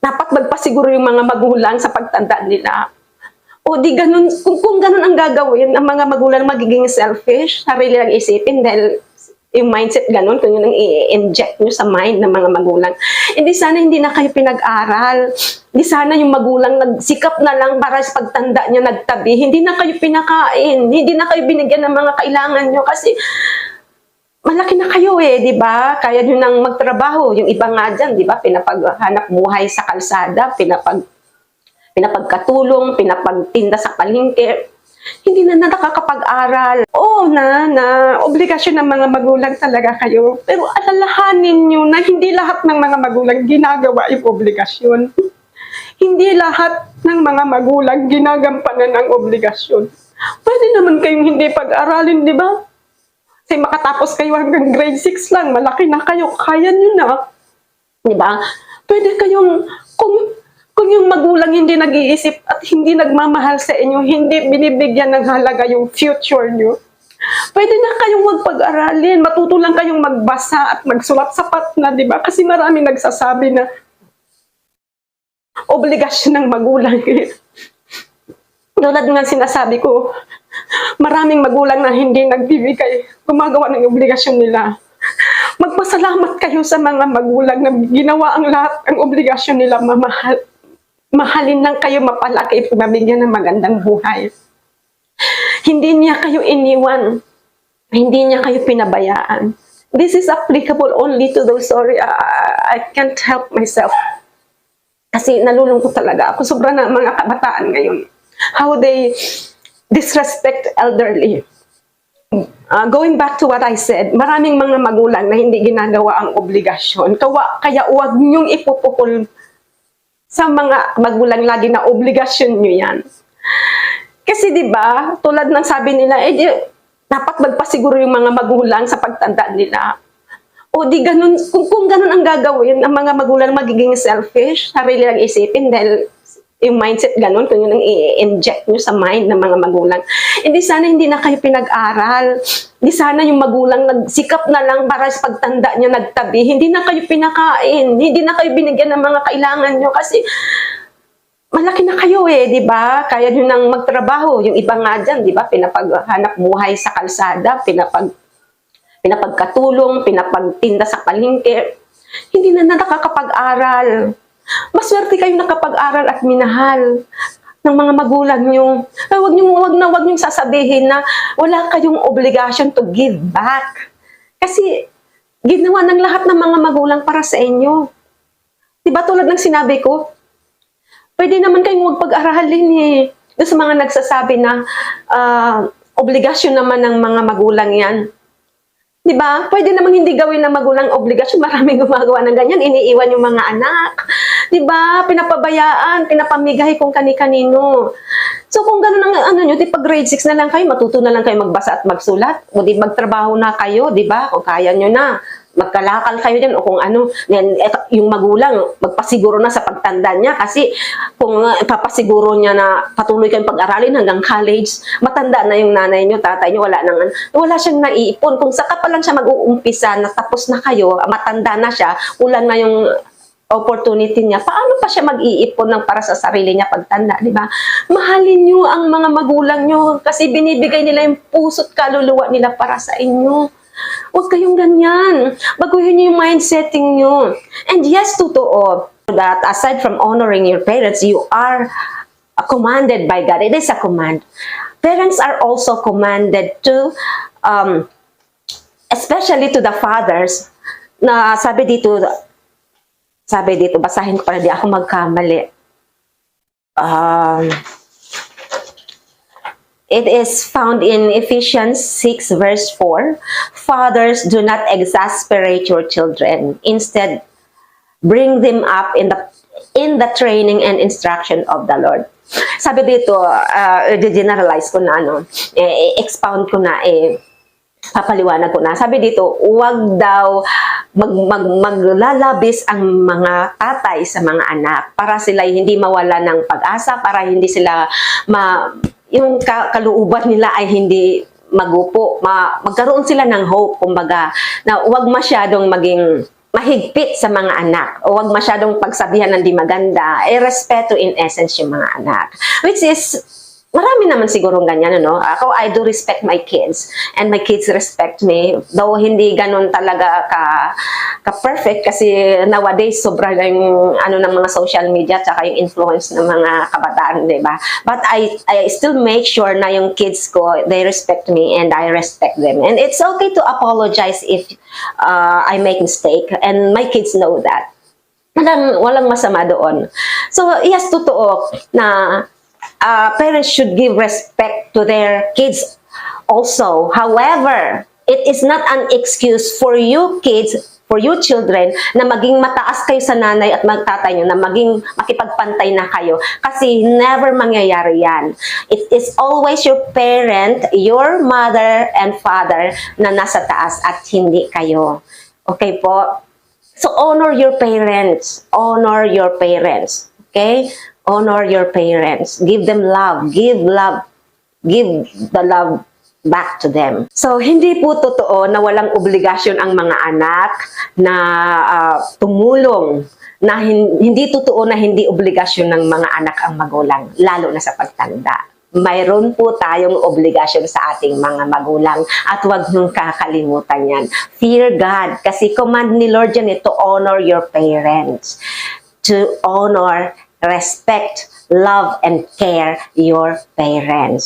dapat magpasiguro yung mga magulang sa pagtanda nila. O di ganun, kung ganun ang gagawin, ang mga magulang magiging selfish, sarili lang isipin dahil yung mindset ganun, kung yun ang i-inject nyo sa mind ng mga magulang. Hindi sana hindi na kayo pinag-aral. Hindi sana yung magulang nagsikap na lang para sa pagtanda nyo nagtabi. Hindi na kayo pinakain. Hindi na kayo binigyan ng mga kailangan nyo kasi malaki na kayo di ba? Kaya nyo nang magtrabaho. Yung iba nga dyan, di ba? Pinapaghanap buhay sa kalsada, pinapagkatulong, pinapagtinda sa palengke. Hindi na nakakapag-aral. Oo na obligasyon ng mga magulang talaga kayo. Pero alalahanin nyo na hindi lahat ng mga magulang ginagawa yung obligasyon. Hindi lahat ng mga magulang ginagampanan ang obligasyon. Pwede naman kayong hindi pag-aralin, di ba? Kasi makatapos kayo hanggang grade 6 lang, malaki na kayo, kaya nyo na. Di ba? Pwede kayong, kung yung magulang hindi nag-iisip at hindi nagmamahal sa inyo, hindi binibigyan ng halaga yung future nyo, pwede na kayong magpag-aralin, matuto lang kayong magbasa at magsulat sapat na, di ba? Kasi maraming nagsasabi na obligasyon ng magulang. Tulad nga sinasabi ko, maraming magulang na hindi nagbibigay, gumagawa ng obligasyon nila. Magpasalamat kayo sa mga magulang na ginawa ang lahat ang obligasyon nila, mahalin lang kayo, mapalaki, mabigyan ng magandang buhay. Hindi niya kayo iniwan. Hindi niya kayo pinabayaan. This is applicable only to those, sorry, I can't help myself. Kasi nalulungkot talaga ako. Sobra na mga kabataan ngayon. How they disrespect elderly. Going back to what I said, maraming mga magulang na hindi ginagawa ang obligasyon. Kaya huwag niyong ipupukol sa mga magulang lagi na obligasyon nyo yan. Kasi di ba tulad ng sabi nila, dapat magpasiguro yung mga magulang sa pagtanda nila. O di ganun, kung ganun ang gagawin, ang mga magulang magiging selfish, sarili lang isipin dahil yung mindset ganun, kung yun ang i-inject nyo sa mind ng mga magulang. Hindi sana hindi na kayo pinag-aral. Hindi sana yung magulang nagsikap na lang para sa pagtanda nyo nagtabi. Hindi na kayo pinakain. Hindi na kayo binigyan ng mga kailangan nyo kasi malaki na kayo di ba? Kaya nyo nang magtrabaho. Yung iba nga dyan, di ba? Pinapaghanap buhay sa kalsada, pinapagkatulong, pinapagtinda sa palengke. Hindi na nakakapag-aral. Maswerte kayo nakapag-aral at minahal ng mga magulang nyo. Huwag nyo sasabihin na wala kayong obligasyon to give back. Kasi ginawa ng lahat ng mga magulang para sa inyo. Diba tulad ng sinabi ko, pwede naman kayong magpag-aralin Doon sa mga nagsasabi na obligasyon naman ng mga magulang yan. Diba? Pwede namang hindi gawin ng magulang obligasyon. Maraming gumagawa ng ganyan. Iniiwan yung mga anak. Diba? Pinapabayaan, pinapamigay kung kani-kanino. So kung gano'n ang nyo, pag grade 6 na lang kayo, matuto na lang kayo magbasa at magsulat. O di magtrabaho na kayo, diba? Kung kaya nyo na. Magkalakal kayo dyan o kung ano, yung magulang, magpasiguro na sa pagtanda niya kasi kung papasiguro niya na patuloy kayong pag-aralin hanggang college, matanda na yung nanay niyo, tatay niyo, wala siyang naiipon. Kung saka pa lang siya mag-uumpisa, natapos na kayo, matanda na siya, ulan na yung opportunity niya, paano pa siya mag-iipon ng para sa sarili niya pagtanda, di ba? Mahalin niyo ang mga magulang niyo kasi binibigay nila yung puso't kaluluwa nila para sa inyo. Huwag kayong ganyan. Baguhin niyo yung mindsetting niyo. And yes, totoo that aside from honoring your parents, you are commanded by God. It is a command. Parents are also commanded to, especially to the fathers, na sabi dito, basahin ko para di ako magkamali. It is found in Ephesians 6 verse 4. Fathers, do not exasperate your children. Instead, bring them up in the training and instruction of the Lord. Sabi dito, generalize ko na, expound ko na, papaliwanag ko na. Sabi dito, huwag daw maglalabis ang mga tatay sa mga anak para sila hindi mawala ng pag-asa, para hindi sila yung kaluuban nila ay hindi magupo. Magkaroon sila ng hope, kumbaga, na huwag masyadong maging mahigpit sa mga anak o wag masyadong pagsabihan ng di maganda, respeto in essence yung mga anak. Which is, marami naman sigurong ganyan, ano? Ako, I do respect my kids and my kids respect me. Though hindi ganun talaga ka-perfect kasi nowadays sobra na yung ano ng mga social media tsaka yung influence ng mga kabataan, di ba? But I still make sure na yung kids ko, they respect me and I respect them. And it's okay to apologize if I make mistake and my kids know that. Walang masama doon. So, yes, totoo na parents should give respect to their kids also. However, it is not an excuse for you kids, for you children, na maging mataas kayo sa nanay at magtatay nyo, na maging makipagpantay na kayo. Kasi never mangyayari yan. It is always your parent, your mother and father na nasa taas at hindi kayo. Okay po? So, honor your parents. Honor your parents. Okay? Honor your parents. Give them love. Give love. Give the love back to them. So, hindi po totoo na walang obligasyon ang mga anak na tumulong. Na hindi totoo na hindi obligasyon ng mga anak ang magulang, lalo na sa pagtanda. Mayroon po tayong obligasyon sa ating mga magulang at huwag nung kakalimutan yan. Fear God, kasi command ni Lord yan to honor your parents, to honor, respect, love, and care your parents.